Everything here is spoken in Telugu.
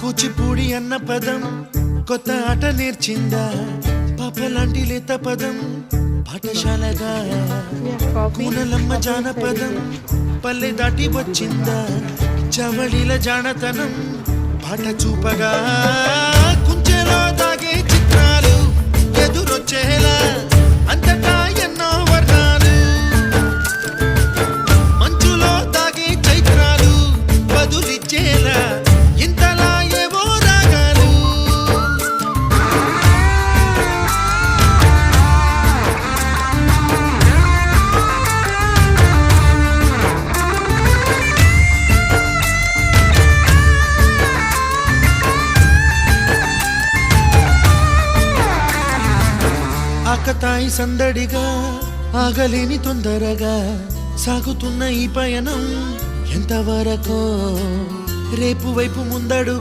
కూచిపూడి అన్న పదం కొత్త ఆట నేర్చిందా పాపలాంటి లేత పదం పాఠశాలగా కూనలమ్మ జానపదం పల్లె దాటి వచ్చిందా చవళిల జానతనం పాట చూపగా కుంచెలో దాగే చిత్రాలు ఎదురొచ్చేలా అంతటా ఎన్నో వర్ణాలు మంచులో దాగే చైత్రాలు బదులిచ్చేలా ఇంతలా ఏవో రాగాలు ఆకతాయి సందడిగా ఆగలేని తొందరగా సాగుతున్న ఈ పయనం ఎంతవరకో రేపు వైపు ముందడు